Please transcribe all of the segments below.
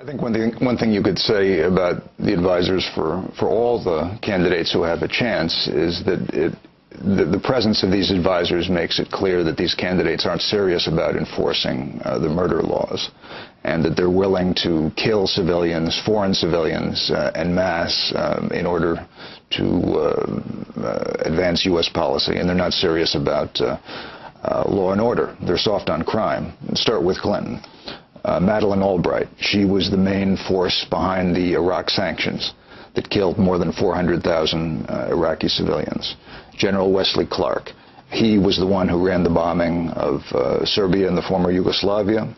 I think one thing you could say about the advisors for all the candidates who have a chance is that the presence of these advisors makes it clear that these candidates aren't serious about enforcing the murder laws, and that they're willing to kill civilians, foreign civilians, en masse in order to advance U.S. policy, and they're not serious about law and order. They're soft on crime. Start with Clinton. Madeline Albright, she was the main force behind the Iraq sanctions that killed more than 400,000 Iraqi civilians. General Wesley Clark, he was the one who ran the bombing of Serbia and the former Yugoslavia,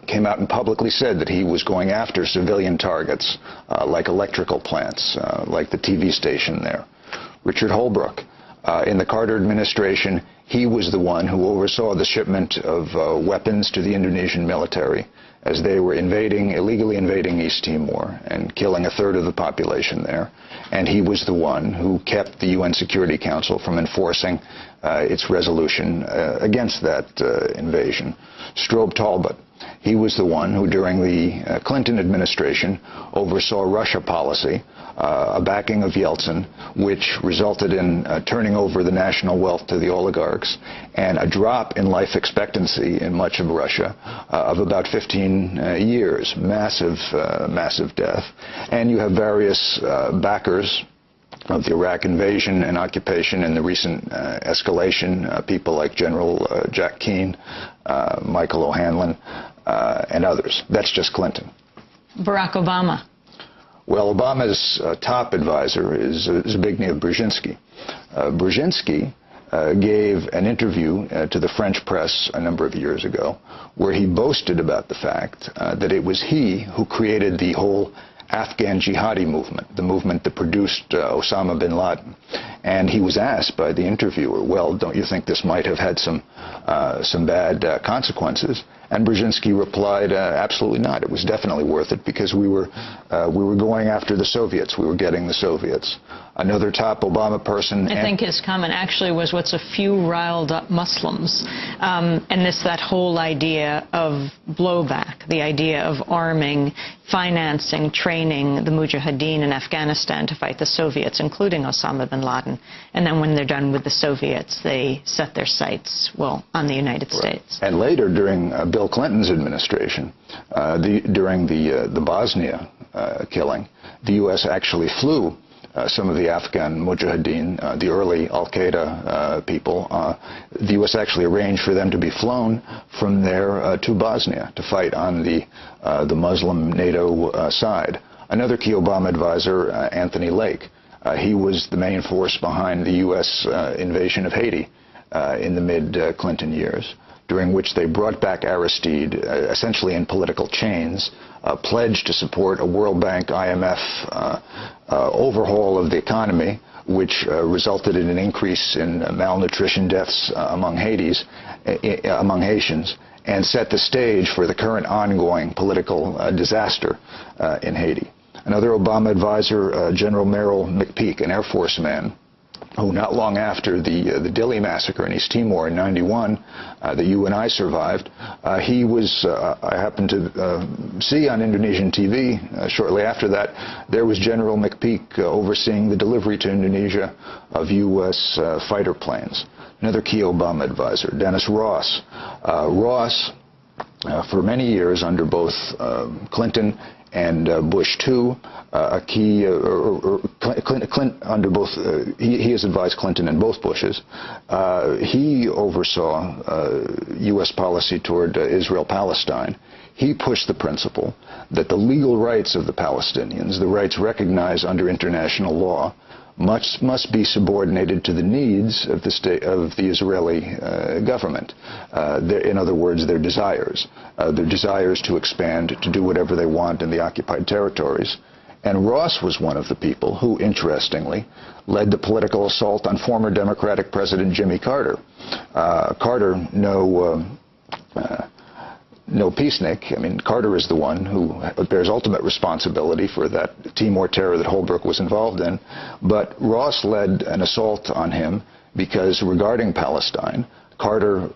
came out and publicly said that he was going after civilian targets like electrical plants, like the TV station there. Richard Holbrooke, in the Carter administration, he was the one who oversaw the shipment of weapons to the Indonesian military as they were illegally invading East Timor and killing a third of the population there. And he was the one who kept the UN Security Council from enforcing its resolution against that invasion. Strobe Talbott, he was the one who, during the Clinton administration, oversaw Russia policy, a backing of Yeltsin, which resulted in turning over the national wealth to the oligarchs, and a drop in life expectancy in much of Russia of about 15 years. Massive death. And you have various backers of the Iraq invasion and occupation and the recent escalation, people like General Jack Keane, Michael O'Hanlon, and others. That's just Clinton. Barack Obama. Well, Obama's top advisor is Zbigniew Brzezinski. Brzezinski gave an interview to the French press a number of years ago where he boasted about the fact that it was he who created the whole Afghan jihadi movement, the movement that produced Osama bin Laden. And he was asked by the interviewer, well, don't you think this might have had some bad consequences? And Brzezinski replied, absolutely not. It was definitely worth it because we were going after the Soviets. We were getting the Soviets. Another top Obama person. I think his comment actually was, what's a few riled up Muslims? And that whole idea of blowback, the idea of arming, financing, training the Mujahideen in Afghanistan to fight the Soviets, including Osama bin Laden. And then when they're done with the Soviets, they set their sights, well, on the United States. And later, during Bill Clinton's administration, during the Bosnia killing, the U.S. actually flew some of the Afghan Mujahideen, the early al-Qaeda people. The U.S. actually arranged for them to be flown from there to Bosnia to fight on the Muslim NATO side. Another key Obama advisor, Anthony Lake, he was the main force behind the U.S. invasion of Haiti in the mid-Clinton years, during which they brought back Aristide, essentially in political chains, pledged to support a World Bank, IMF overhaul of the economy, which resulted in an increase in malnutrition deaths among Haitians, and set the stage for the current ongoing political disaster in Haiti. Another Obama advisor, General Merrill McPeak, an Air Force man, who not long after the Dili massacre in East Timor in '91 that you and I survived, he was, I happened to see on Indonesian TV shortly after that, there was General McPeak overseeing the delivery to Indonesia of U.S. fighter planes. Another key Obama advisor, Dennis Ross. Ross, for many years under both Clinton and Bush II, a key, Clinton under both, he has advised Clinton and both Bushes. He oversaw U.S. policy toward Israel-Palestine. He pushed the principle that the legal rights of the Palestinians, the rights recognized under international law, must be subordinated to the needs of the state, of the Israeli government. In other words, their desires to expand, to do whatever they want in the occupied territories. And Ross was one of the people who, interestingly, led the political assault on former Democratic President Jimmy Carter. Carter, no peacenik. I mean, Carter is the one who bears ultimate responsibility for that Timor terror that Holbrooke was involved in. But Ross led an assault on him because, regarding Palestine, Carter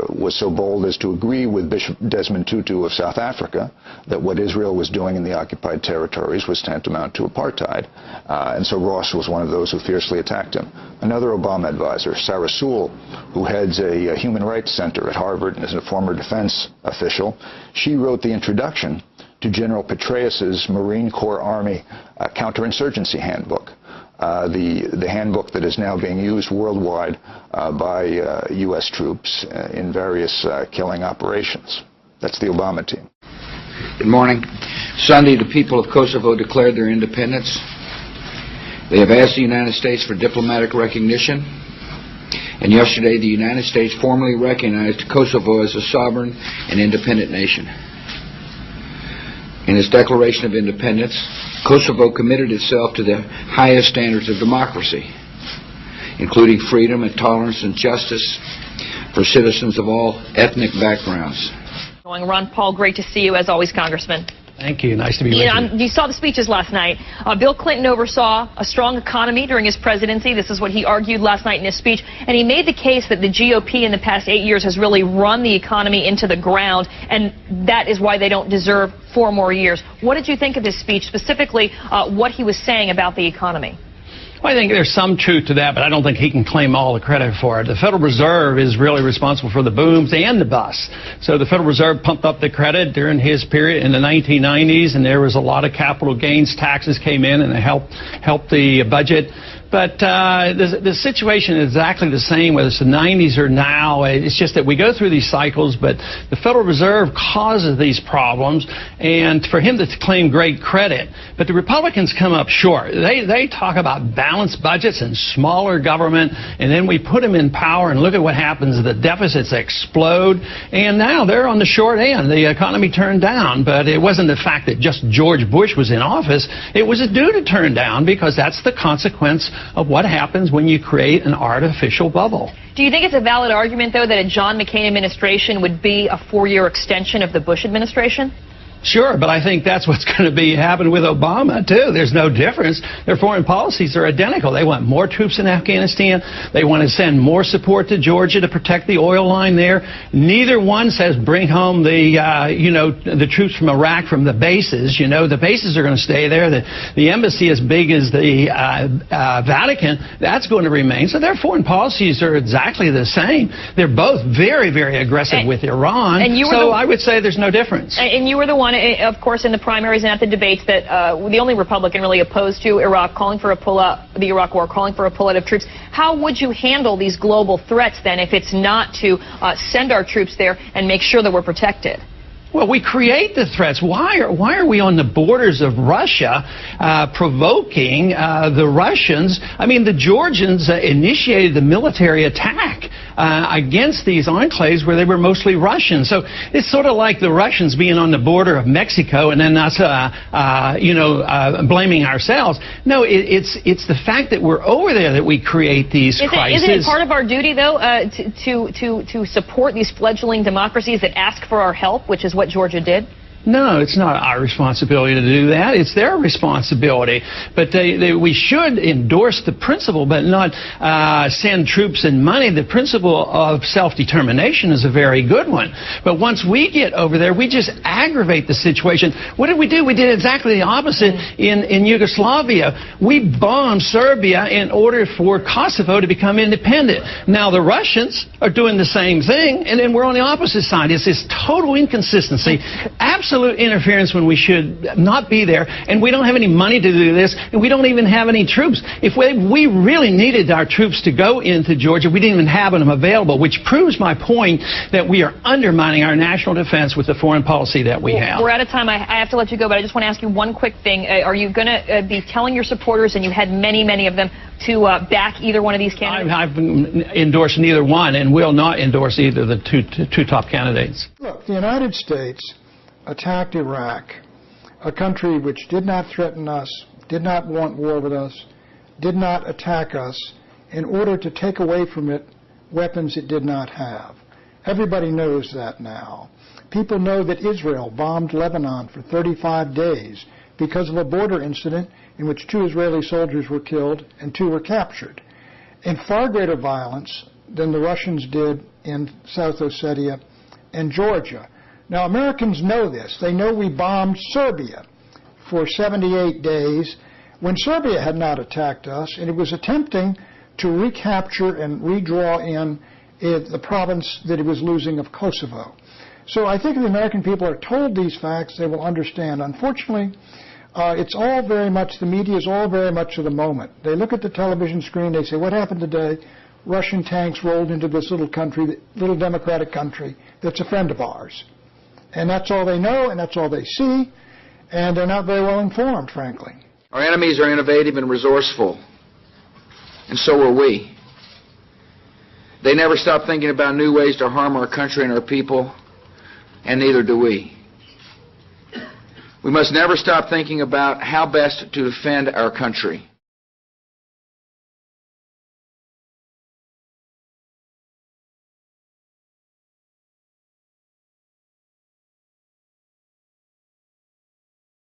was so bold as to agree with Bishop Desmond Tutu of South Africa that what Israel was doing in the occupied territories was tantamount to apartheid. And so Ross was one of those who fiercely attacked him. Another Obama advisor, Sarah Sewell, who heads a human rights center at Harvard and is a former defense official, she wrote the introduction to General Petraeus's Marine Corps Army counterinsurgency handbook. The handbook that is now being used worldwide by U.S. troops in various killing operations. That's the Obama team. Good morning. Sunday, the people of Kosovo declared their independence. They have asked the United States for diplomatic recognition. And yesterday, the United States formally recognized Kosovo as a sovereign and independent nation. In its Declaration of Independence, Kosovo committed itself to the highest standards of democracy, including freedom and tolerance and justice for citizens of all ethnic backgrounds. Ron Paul, great to see you as always, Congressman. Thank you. Nice to be with you. You saw the speeches last night. Bill Clinton oversaw a strong economy during his presidency. This is what he argued last night in his speech. And he made the case that the GOP in the past 8 years has really run the economy into the ground, and that is why they don't deserve 4 more years. What did you think of his speech, specifically what he was saying about the economy? Well, I think there's some truth to that, but I don't think he can claim all the credit for it. The Federal Reserve is really responsible for the booms and the busts. So the Federal Reserve pumped up the credit during his period in the 1990s, and there was a lot of capital gains taxes came in, and it helped the budget. But the situation is exactly the same, whether it's the 90s or now. It's just that we go through these cycles, but the Federal Reserve causes these problems, and for him to claim great credit. But the Republicans come up short. They talk about balanced budgets and smaller government, and then we put them in power, and look at what happens. The deficits explode, and now they're on the short end. The economy turned down, but it wasn't the fact that just George Bush was in office. It was due to turn down, because that's the consequence of what happens when you create an artificial bubble. Do you think it's a valid argument, though, that a John McCain administration would be a 4-year extension of the Bush administration? Sure, but I think that's what's going to happen with Obama, too. There's no difference. Their foreign policies are identical. They want more troops in Afghanistan. They want to send more support to Georgia to protect the oil line there. Neither one says bring home the troops from Iraq from the bases. The bases are going to stay there. The embassy as big as the Vatican, that's going to remain. So their foreign policies are exactly the same. They're both very, very aggressive with Iran. So I would say there's no difference. And you were the one, of course, in the primaries and at the debates that the only Republican really opposed to Iraq, calling for a the Iraq war, calling for a pull out of troops. How would you handle these global threats then if it's not to send our troops there and make sure that we're protected? Well, we create the threats. Why are we on the borders of Russia provoking the Russians? I mean, the Georgians initiated the military attack against these enclaves where they were mostly Russian. So it's sort of like the Russians being on the border of Mexico and then us, blaming ourselves. No, it's the fact that we're over there that we create these crises. Isn't it part of our duty, though, to support these fledgling democracies that ask for our help, which is what Georgia did? No, it's not our responsibility to do that. It's their responsibility. But we should endorse the principle, but not send troops and money. The principle of self-determination is a very good one. But once we get over there, we just aggravate the situation. What did we do? We did exactly the opposite in Yugoslavia. We bombed Serbia in order for Kosovo to become independent. Now the Russians are doing the same thing, and then we're on the opposite side. It's this total inconsistency, absolute interference when we should not be there, and we don't have any money to do this, and we don't even have any troops. If we really needed our troops to go into Georgia, we didn't even have them available, which proves my point that we are undermining our national defense with the foreign policy that we have. We're out of time. I have to let you go, but I just want to ask you one quick thing. Are you going to be telling your supporters, and you had many of them, to back either one of these candidates? I've endorsed neither one and will not endorse either of the two top candidates. Look, the United States attacked Iraq, a country which did not threaten us, did not want war with us, did not attack us, in order to take away from it weapons it did not have. Everybody knows that now. People know that Israel bombed Lebanon for 35 days because of a border incident in which 2 Israeli soldiers were killed and 2 were captured. In far greater violence, than the Russians did in South Ossetia and Georgia. Now, Americans know this. They know we bombed Serbia for 78 days when Serbia had not attacked us, and it was attempting to recapture and redraw in the province that it was losing of Kosovo. So I think if the American people are told these facts, they will understand. Unfortunately, it's all very much, the media is all very much of the moment. They look at the television screen, they say, what happened today? Russian tanks rolled into this little country, little democratic country that's a friend of ours. And that's all they know, and that's all they see, and they're not very well informed, frankly. Our enemies are innovative and resourceful, and so are we. They never stop thinking about new ways to harm our country and our people, and neither do we. We must never stop thinking about how best to defend our country.